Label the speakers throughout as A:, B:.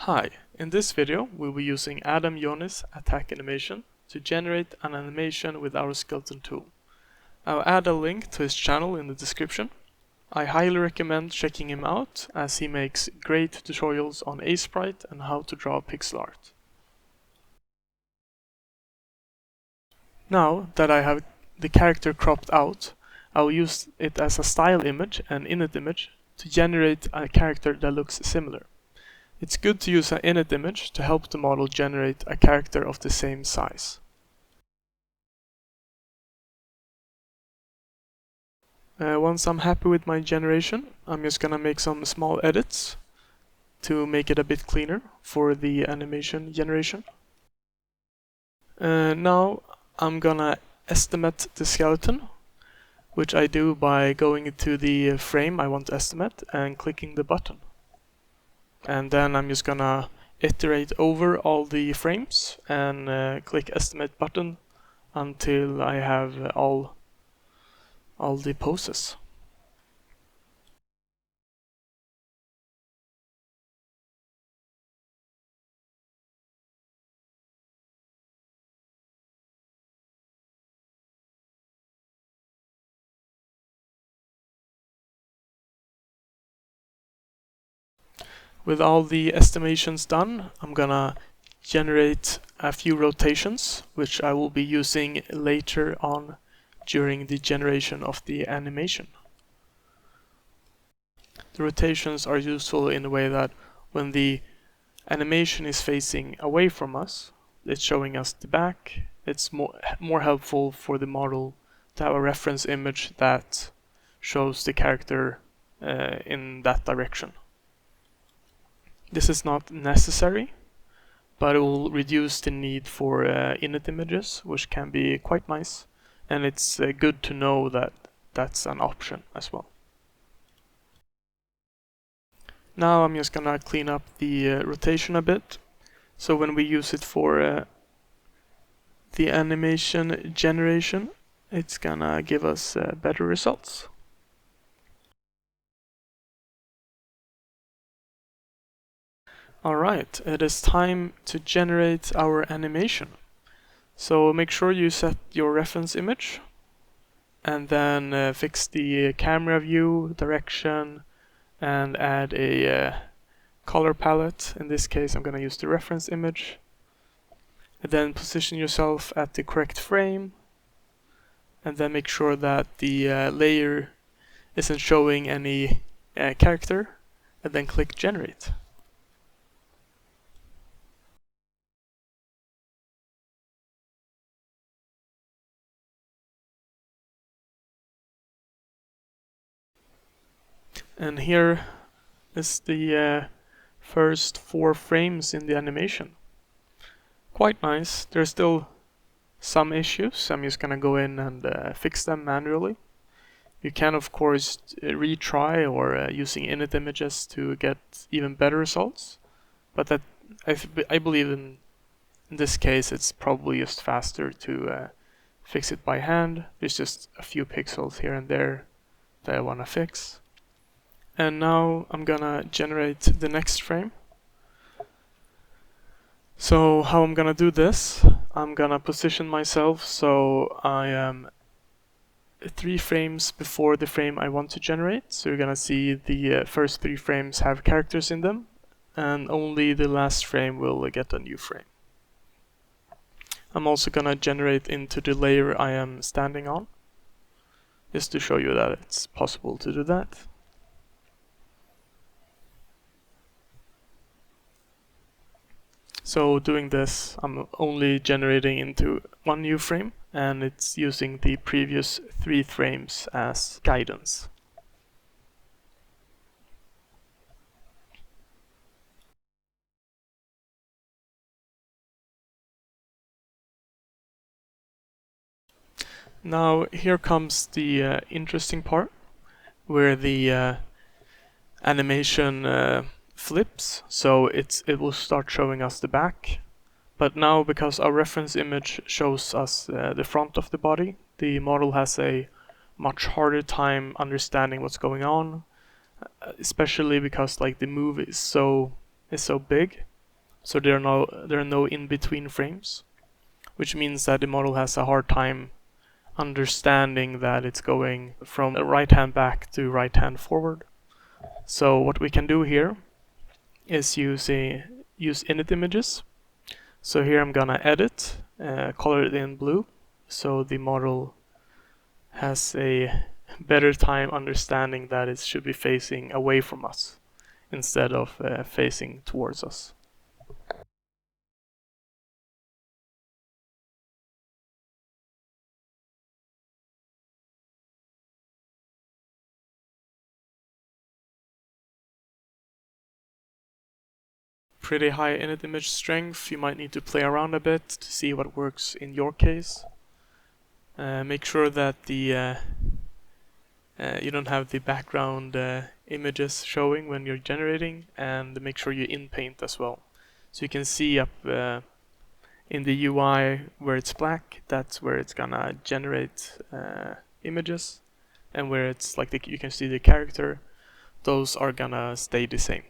A: Hi, in this video we'll be using Younis attack animation to generate an animation with our skeleton tool. I'll add a link to his channel in the description. I highly recommend checking him out as he makes great tutorials on Sprite and how to draw pixel art. Now that I have the character cropped out, I'll use it as a style image and init image to generate a character that looks similar. It's good to use an init image to help the model generate a character of the same size. Once I'm happy with my generation, I'm just gonna make some small edits to make it a bit cleaner for the animation generation. Now I'm gonna estimate the skeleton, which I do by going to the frame I want to estimate and clicking the button. And then I'm just gonna iterate over all the frames and click estimate button until I have all the poses. With all the estimations done, I'm gonna generate a few rotations, which I will be using later on during the generation of the animation. The rotations are useful in a way that when the animation is facing away from us, it's showing us the back. It's more helpful for the model to have a reference image that shows the character in that direction. This is not necessary, but it will reduce the need for init images, which can be quite nice, and it's good to know that that's an option as well. Now I'm just gonna clean up the rotation a bit, so when we use it for the animation generation, it's gonna give us better results. Alright, it is time to generate our animation. So make sure you set your reference image and then fix the camera view, direction, and add a color palette. In this case I'm going to use the reference image. And then position yourself at the correct frame and then make sure that the layer isn't showing any character, and then click generate. And here is the first 4 frames in the animation. Quite nice. There's still some issues. I'm just gonna go in and fix them manually. You can of course retry or using init images to get even better results, but that I believe in this case it's probably just faster to fix it by hand. There's just a few pixels here and there that I want to fix. And now I'm gonna generate the next frame. So how I'm gonna do this, I'm gonna position myself so I am 3 frames before the frame I want to generate. So you're gonna see the first 3 frames have characters in them, and only the last frame will get a new frame. I'm also gonna generate into the layer I am standing on, just to show you that it's possible to do that. So doing this, I'm only generating into 1 new frame, and it's using the previous 3 frames as guidance. Now here comes the interesting part, where the animation flips, so it will start showing us the back. But now, because our reference image shows us the front of the body, the model has a much harder time understanding what's going on, especially because like the move is so big. So there are no in-between frames, which means that the model has a hard time understanding that it's going from right hand back to right hand forward. So what we can do here is use init images. So here I'm gonna edit, color it in blue, so the model has a better time understanding that it should be facing away from us instead of facing towards us. Pretty high init image strength. You might need to play around a bit to see what works in your case. Make sure that the you don't have the background images showing when you're generating, and make sure you in-paint as well. So you can see up in the UI where it's black, that's where it's gonna generate images, and where it's like you can see the character, those are gonna stay the same.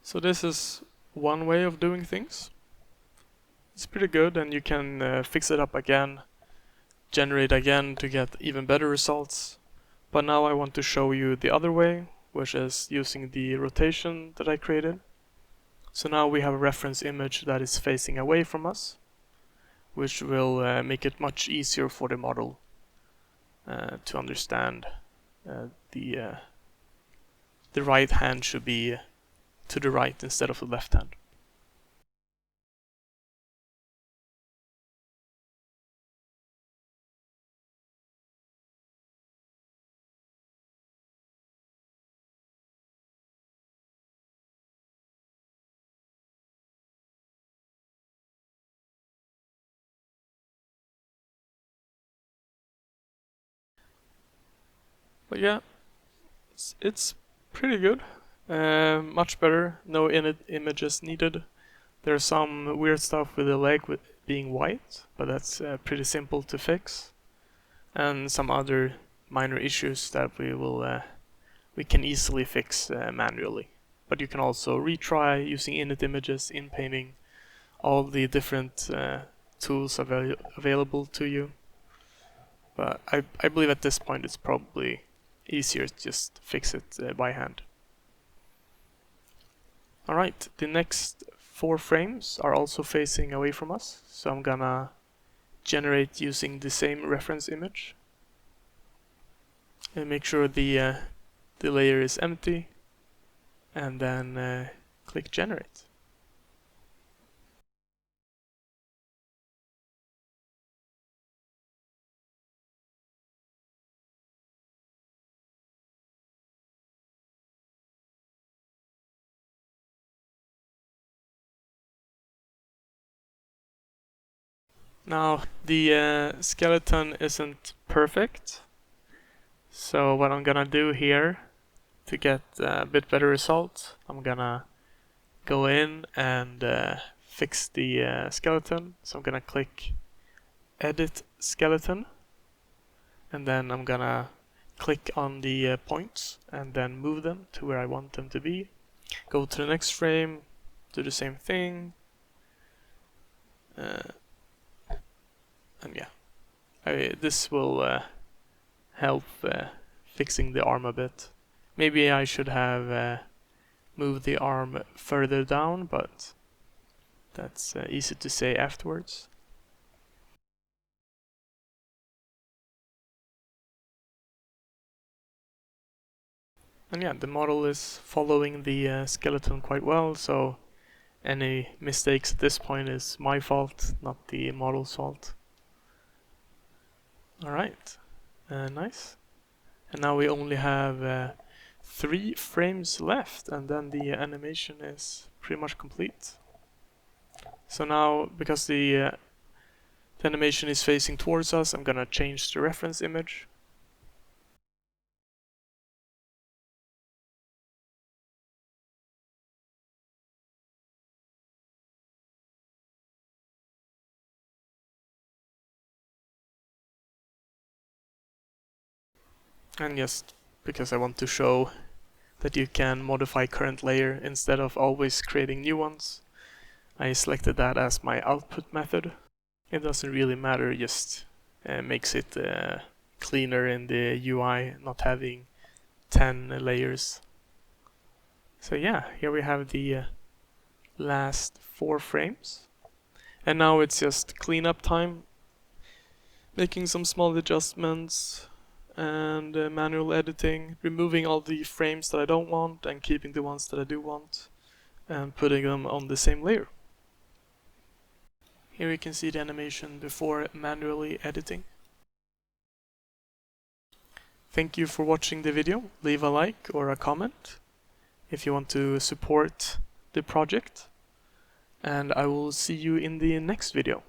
A: So this is one way of doing things. It's pretty good, and you can fix it up again, generate again to get even better results. But now I want to show you the other way, which is using the rotation that I created. So now we have a reference image that is facing away from us, which will make it much easier for the model to understand the right hand should be to the right instead of the left hand. But yeah, it's pretty good. Much better. No init images needed. There's some weird stuff with the leg being white, but that's pretty simple to fix. And some other minor issues that we can easily fix manually. But you can also retry using init images, in painting, all the different tools available to you. But I believe at this point it's probably easier to just fix it by hand. Alright, the next 4 frames are also facing away from us, so I'm gonna generate using the same reference image. And make sure the layer is empty, and then click generate. Now the skeleton isn't perfect, so what I'm gonna do here to get a bit better result, I'm gonna go in and fix the skeleton. So I'm gonna click edit skeleton, and then I'm gonna click on the points and then move them to where I want them to be. Go to the next frame, do the same thing, and yeah, this will help fixing the arm a bit. Maybe I should have moved the arm further down, but that's easy to say afterwards. And yeah, the model is following the skeleton quite well, so any mistakes at this point is my fault, not the model's fault. Alright, nice. And now we only have 3 frames left, and then the animation is pretty much complete. So now, because the animation is facing towards us, I'm gonna change the reference image. And just because I want to show that you can modify current layer instead of always creating new ones, I selected that as my output method. It doesn't really matter, just makes it cleaner in the UI, not having 10 layers. So yeah, here we have the last 4 frames. And now it's just cleanup time, making some small adjustments and manual editing, removing all the frames that I don't want and keeping the ones that I do want, and putting them on the same layer. Here you can see the animation before manually editing. Thank you for watching the video. Leave a like or a comment if you want to support the project, and I will see you in the next video.